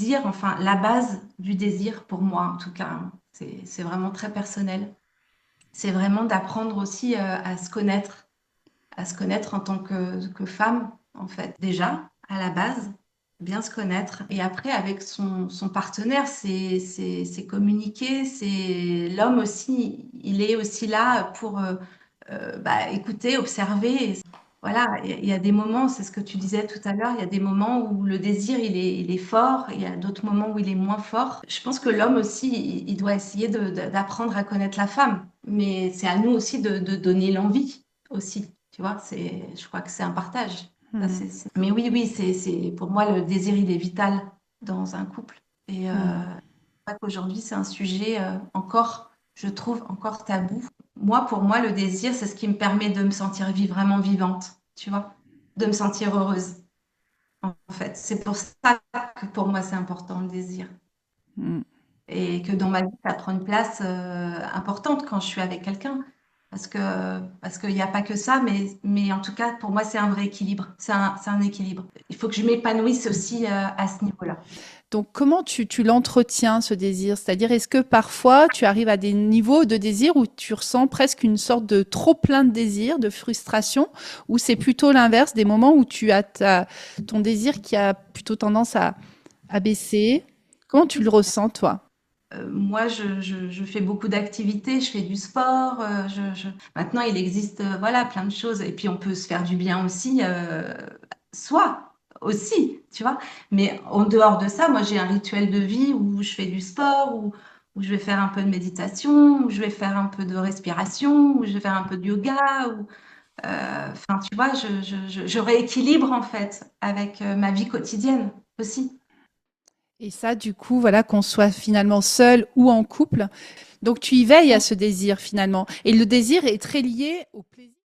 désir, enfin la base du désir pour moi en tout cas, hein, c'est vraiment très personnel. C'est vraiment d'apprendre aussi à se connaître en tant que femme, en fait, déjà, à la base, bien se connaître. Et après, avec son partenaire, c'est communiquer, c'est l'homme aussi, il est aussi là pour bah, écouter, observer. Voilà, il y a des moments, c'est ce que tu disais tout à l'heure, il y a des moments où le désir, il est fort, il y a d'autres moments où il est moins fort. Je pense que l'homme aussi, il doit essayer d'apprendre à connaître la femme, mais c'est à nous aussi de donner l'envie aussi, tu vois, je crois que c'est un partage. Ça, Mmh. Mais oui, oui, pour moi, le désir, il est vital dans un couple. Et Mmh. je crois qu'aujourd'hui, c'est un sujet encore, je trouve, encore tabou. Moi, pour moi, le désir, c'est ce qui me permet de me sentir vraiment vivante, tu vois, de me sentir heureuse, en fait. C'est pour ça que pour moi, c'est important, le désir. Mmh. Et que dans ma vie, ça prend une place importante quand je suis avec quelqu'un. Parce qu'il n'y a pas que ça, mais en tout cas, pour moi, c'est un vrai équilibre. C'est un équilibre. Il faut que je m'épanouisse aussi à ce niveau-là. Donc, comment tu l'entretiens, ce désir? C'est-à-dire, est-ce que parfois tu arrives à des niveaux de désir où tu ressens presque une sorte de trop plein de désir, de frustration, ou c'est plutôt l'inverse, des moments où tu as ton désir qui a plutôt tendance à baisser? Comment tu le ressens, toi? Moi, je fais beaucoup d'activités, je fais du sport. Maintenant, il existe voilà, plein de choses. Et puis, on peut se faire du bien aussi, soi aussi, tu vois. Mais en dehors de ça, moi, j'ai un rituel de vie où je fais du sport, où je vais faire un peu de méditation, où je vais faire un peu de respiration, où je vais faire un peu de yoga. Enfin, tu vois, je rééquilibre en fait avec ma vie quotidienne aussi. Et ça, du coup, voilà, qu'on soit finalement seul ou en couple. Donc, tu y veilles à ce désir finalement. Et le désir est très lié au plaisir.